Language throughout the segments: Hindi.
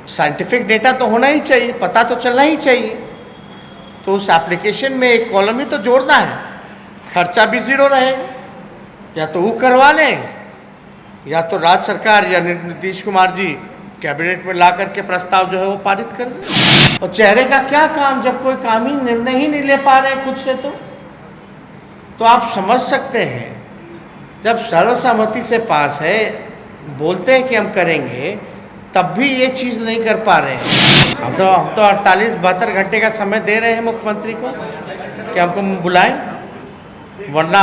साइंटिफिक डेटा तो होना ही चाहिए, पता तो चलना ही चाहिए। तो उस एप्लीकेशन में एक कॉलम ही तो जोड़ना है, खर्चा भी ज़ीरो रहेगा। या तो वो करवा लें, या तो राज्य सरकार या नीतीश कुमार जी कैबिनेट में ला करके प्रस्ताव जो है वो पारित कर दें। और चेहरे का क्या काम, जब कोई काम ही निर्णय ही नहीं ले पा रहे खुद से, तो आप समझ सकते हैं जब सर्वसम्मति से पास है, बोलते हैं कि हम करेंगे, तब भी ये चीज़ नहीं कर पा रहे हैं। हम तो 48-72 घंटे का समय दे रहे हैं मुख्यमंत्री को कि हमको बुलाएं, वरना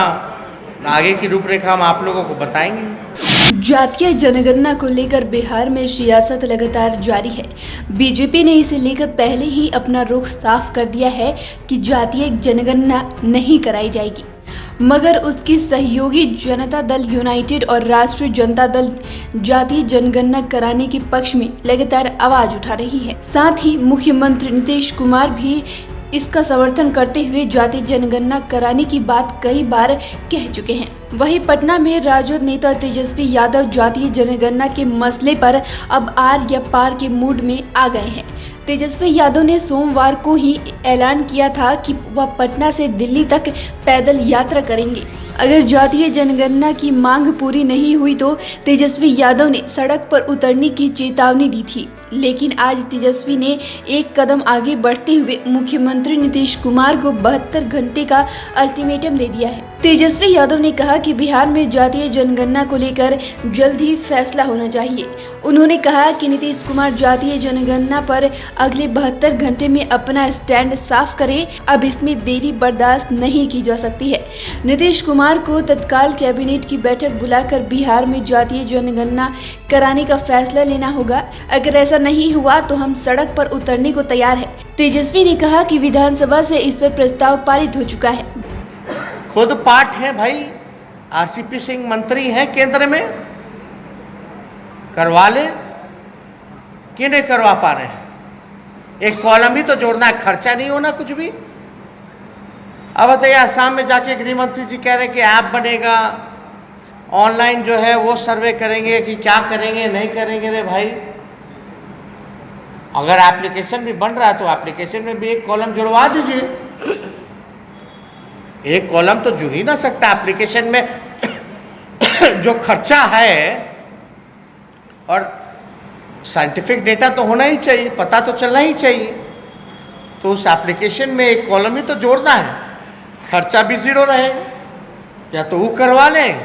आगे की रूपरेखा हम आप लोगों को बताएंगे। जातीय जनगणना को लेकर बिहार में सियासत लगातार जारी है। बीजेपी ने इसे लेकर पहले ही अपना रुख साफ कर दिया है कि जातीय जनगणना नहीं कराई जाएगी, मगर उसकी सहयोगी जनता दल यूनाइटेड और राष्ट्रीय जनता दल जातीय जनगणना कराने के पक्ष में लगातार आवाज उठा रही है। साथ ही मुख्यमंत्री नीतीश कुमार भी इसका समर्थन करते हुए जातीय जनगणना कराने की बात कई बार कह चुके हैं। वहीं पटना में राजद नेता तेजस्वी यादव जातीय जनगणना के मसले पर अब आर या पार के मूड में आ गए हैं। तेजस्वी यादव ने सोमवार को ही ऐलान किया था कि वह पटना से दिल्ली तक पैदल यात्रा करेंगे। अगर जातीय जनगणना की मांग पूरी नहीं हुई तो तेजस्वी यादव ने सड़क पर उतरने की चेतावनी दी थी। लेकिन आज तेजस्वी ने एक कदम आगे बढ़ते हुए मुख्यमंत्री नीतीश कुमार को 72 घंटे का अल्टीमेटम दे दिया है। तेजस्वी यादव ने कहा कि बिहार में जातीय जनगणना को लेकर जल्द ही फैसला होना चाहिए। उन्होंने कहा कि नीतीश कुमार जातीय जनगणना पर अगले 72 घंटे में अपना स्टैंड साफ करें। अब इसमें देरी बर्दाश्त नहीं की जा सकती है। नीतीश कुमार को तत्काल कैबिनेट की बैठक बुलाकर बिहार में जातीय जनगणना कराने का फैसला लेना होगा। अगर ऐसा नहीं हुआ तो हम सड़क पर उतरने को तैयार है। तेजस्वी ने कहा कि विधानसभा से इस पर प्रस्ताव पारित हो चुका है। खुद पाठ है भाई, आरसीपी सिंह मंत्री हैं केंद्र में, करवा ले, क्यों नहीं करवा पा रहे हैं? एक कॉलम ही तो जोड़ना है, खर्चा नहीं होना कुछ भी। अब बताइए, आसाम में जाके गृह मंत्री जी कह रहे हैं कि ऐप बनेगा, ऑनलाइन जो है वो सर्वे करेंगे कि क्या करेंगे नहीं करेंगे। रे भाई, अगर एप्लीकेशन भी बन रहा है तो एप्लीकेशन में भी एक कॉलम जुड़वा दीजिए। एक कॉलम तो जुड़ ही ना सकता एप्लीकेशन में। जो खर्चा है, और साइंटिफिक डेटा तो होना ही चाहिए, पता तो चलना ही चाहिए। तो उस एप्लीकेशन में एक कॉलम ही तो जोड़ना है, खर्चा भी ज़ीरो रहेगा। या तो वो करवा लें,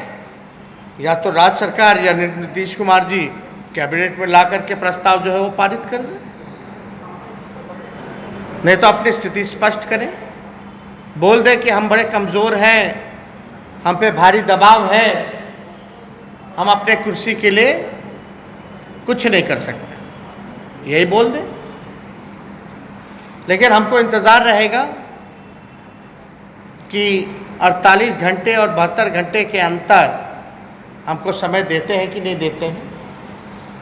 या तो राज्य सरकार या नीतीश कुमार जी कैबिनेट में ला करके प्रस्ताव जो है वो पारित कर दें। नहीं तो अपनी स्थिति स्पष्ट करें, बोल दें कि हम बड़े कमज़ोर हैं, हम पे भारी दबाव है, हम अपने कुर्सी के लिए कुछ नहीं कर सकते, यही बोल दें। लेकिन हमको इंतज़ार रहेगा कि 48 घंटे और 72 घंटे के अंतर हमको समय देते हैं कि नहीं देते हैं।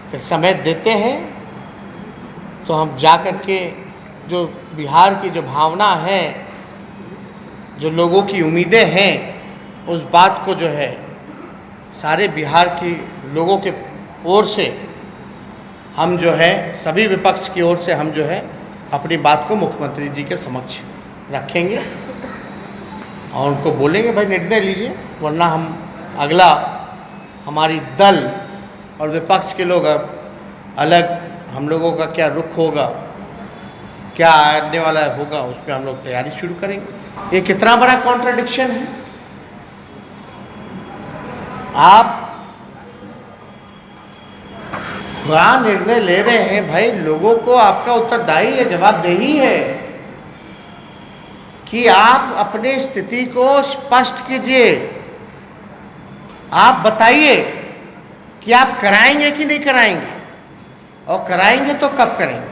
अगर समय देते हैं तो हम जा कर के जो बिहार की जो भावना है, जो लोगों की उम्मीदें हैं, उस बात को जो है सारे बिहार की लोगों के ओर से हम जो है, सभी विपक्ष की ओर से हम जो है अपनी बात को मुख्यमंत्री जी के समक्ष रखेंगे और उनको बोलेंगे भाई निर्णय लीजिए, वरना हम अगला हमारी दल और विपक्ष के लोग अलग हम लोगों का क्या रुख होगा, क्या आने वाला होगा, उस पर हम लोग तैयारी शुरू करेंगे। ये कितना बड़ा कॉन्ट्रडिक्शन है। आप क्या निर्णय ले रहे हैं भाई? लोगों को आपका उत्तरदायी है, जवाबदेही है कि आप अपनी स्थिति को स्पष्ट कीजिए। आप बताइए कि आप कराएंगे कि नहीं कराएंगे, और कराएंगे तो कब करेंगे।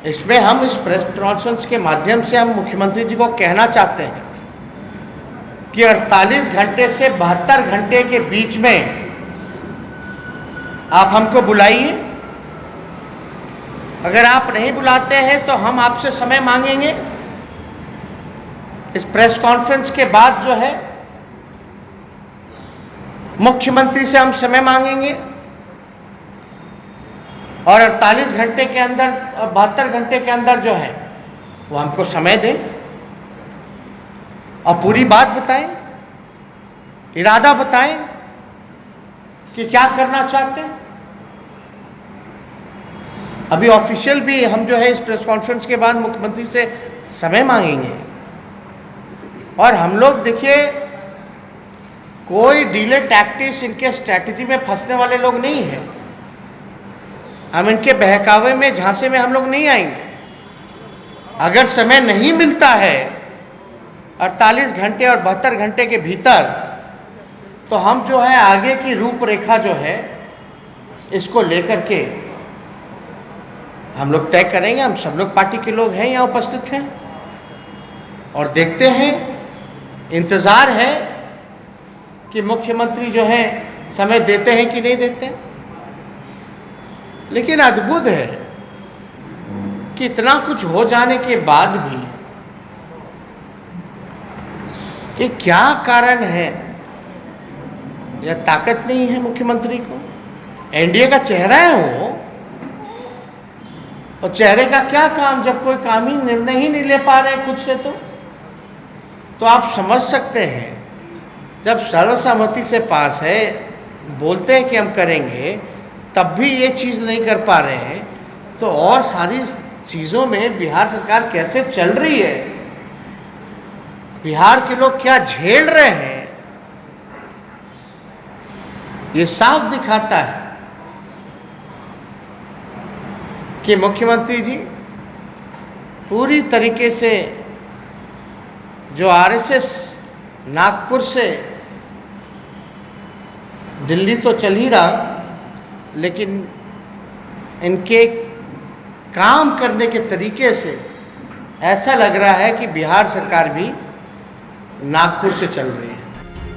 इसमें हम इस प्रेस कॉन्फ्रेंस के माध्यम से हम मुख्यमंत्री जी को कहना चाहते हैं कि 48 घंटे से 72 घंटे के बीच में आप हमको बुलाइए। अगर आप नहीं बुलाते हैं तो हम आपसे समय मांगेंगे। इस प्रेस कॉन्फ्रेंस के बाद जो है मुख्यमंत्री से हम समय मांगेंगे और 48 घंटे के अंदर और 72 घंटे के अंदर जो है वो हमको समय दें और पूरी बात बताएं, इरादा बताएं कि क्या करना चाहते हैं। अभी ऑफिशियल भी हम जो है इस प्रेस कॉन्फ्रेंस के बाद मुख्यमंत्री से समय मांगेंगे। और हम लोग देखिए, कोई डीले टैक्टिक्स इनके स्ट्रैटेजी में फंसने वाले लोग नहीं हैं। हम इनके बहकावे में, झांसे में हम लोग नहीं आएंगे। अगर समय नहीं मिलता है 48 घंटे और 72 घंटे के भीतर, तो हम जो है आगे की रूपरेखा जो है इसको लेकर के हम लोग तय करेंगे। हम सब लोग पार्टी के लोग हैं, यहाँ उपस्थित हैं, और देखते हैं, इंतज़ार है कि मुख्यमंत्री जो है समय देते हैं कि नहीं देते हैं। लेकिन अद्भुत है कि इतना कुछ हो जाने के बाद भी कि क्या कारण है, या ताकत नहीं है मुख्यमंत्री को। एनडीए का चेहरा है वो, और चेहरे का क्या काम जब कोई काम ही निर्णय ही नहीं ले पा रहे खुद से। तो आप समझ सकते हैं, जब सर्वसम्मति से पास है, बोलते हैं कि हम करेंगे, तब भी ये चीज़ नहीं कर पा रहे हैं, तो और सारी चीज़ों में बिहार सरकार कैसे चल रही है, बिहार के लोग क्या झेल रहे हैं, ये साफ दिखाता है कि मुख्यमंत्री जी पूरी तरीके से जो आरएसएस नागपुर से दिल्ली तो चल ही रहा, लेकिन इनके काम करने के तरीके से ऐसा लग रहा है कि बिहार सरकार भी नागपुर से चल रही है।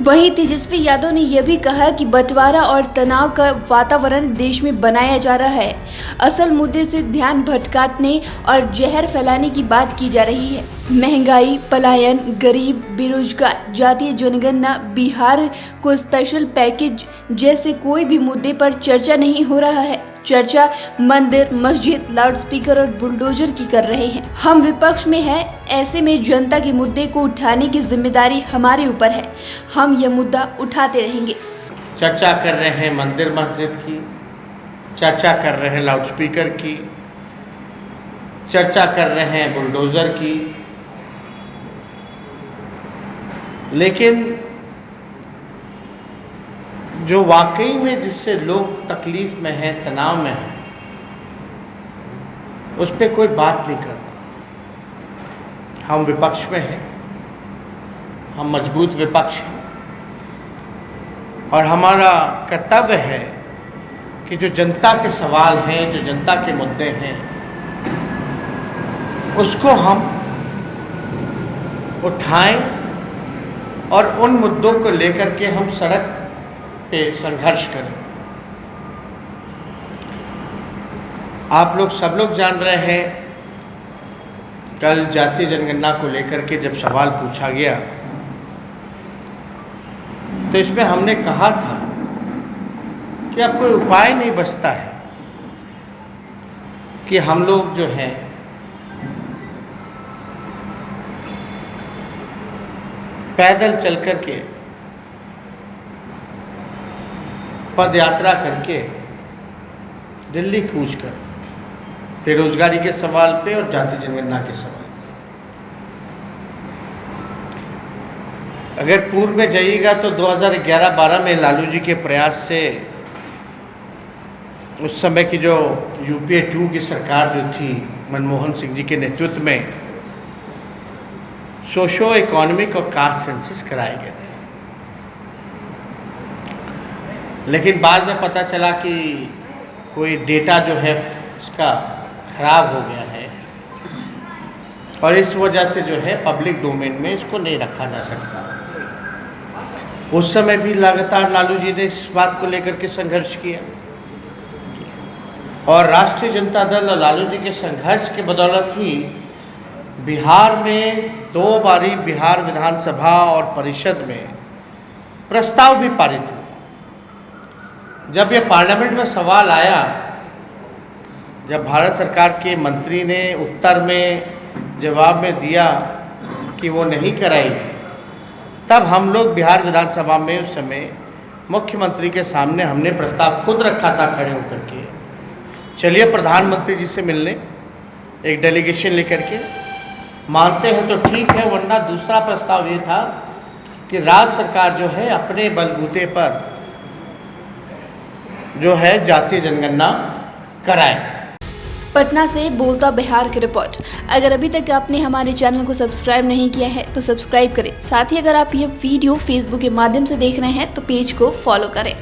वहीं तेजस्वी यादव ने यह भी कहा कि बंटवारा और तनाव का वातावरण देश में बनाया जा रहा है। असल मुद्दे से ध्यान भटकाने और जहर फैलाने की बात की जा रही है। महंगाई, पलायन, गरीब, बेरोजगार, जातीय जनगणना, बिहार को स्पेशल पैकेज जैसे कोई भी मुद्दे पर चर्चा नहीं हो रहा है। चर्चा मंदिर, मस्जिद, लाउडस्पीकर और बुलडोजर की कर रहे हैं। हम विपक्ष में हैं, ऐसे में जनता के मुद्दे को उठाने की जिम्मेदारी हमारे ऊपर है। हम यह मुद्दा उठाते रहेंगे। चर्चा कर रहे हैं मंदिर मस्जिद की, चर्चा कर रहे हैं लाउडस्पीकर की, चर्चा कर रहे हैं बुलडोजर की, लेकिन जो वाकई में जिससे लोग तकलीफ में हैं, तनाव में हैं, उस पर कोई बात नहीं कर रहा। हम विपक्ष में हैं, हम मजबूत विपक्ष हैं, और हमारा कर्तव्य है कि जो जनता के सवाल हैं, जो जनता के मुद्दे हैं, उसको हम उठाएं और उन मुद्दों को लेकर के हम सड़क पे संघर्ष करें। आप लोग सब लोग जान रहे हैं, कल जातीय जनगणना को लेकर के जब सवाल पूछा गया, तो इसमें हमने कहा था कि अब कोई उपाय नहीं बचता है कि हम लोग जो हैं पैदल चल कर के, पद यात्रा करके दिल्ली कूच कर बेरोजगारी के सवाल पे और जातीय जनगणना के सवाल। अगर पूर्व में जाइएगा तो 2011-12 में लालू जी के प्रयास से उस समय की जो यूपीए 2 की सरकार जो थी, मनमोहन सिंह जी के नेतृत्व में, सोशो इकोनॉमिक और कास्ट सेंसस कराए गए थे। लेकिन बाद में पता चला कि कोई डेटा जो है इसका खराब हो गया है, और इस वजह से जो है पब्लिक डोमेन में इसको नहीं रखा जा सकता। उस समय भी लगातार लालू जी ने इस बात को लेकर के संघर्ष किया, और राष्ट्रीय जनता दल और लालू जी के संघर्ष के बदौलत ही बिहार में 2 बारी बिहार विधानसभा और परिषद में प्रस्ताव भी पारित हुआ। जब ये पार्लियामेंट में सवाल आया जब भारत सरकार के मंत्री ने उत्तर में जवाब में दिया कि वो नहीं कराएगी, तब हम लोग बिहार विधानसभा में उस समय मुख्यमंत्री के सामने हमने प्रस्ताव खुद रखा था खड़े होकर के, चलिए प्रधानमंत्री जी से मिलने एक डेलीगेशन लेकर के, मानते हैं तो ठीक है, वरना दूसरा प्रस्ताव ये था कि राज्य सरकार जो है अपने बलबूते पर जो है जातीय जनगणना कराए। पटना से बोलता बिहार की रिपोर्ट। अगर अभी तक आपने हमारे चैनल को सब्सक्राइब नहीं किया है तो सब्सक्राइब करें। साथ ही अगर आप ये वीडियो फेसबुक के माध्यम से देख रहे हैं तो पेज को फॉलो करें।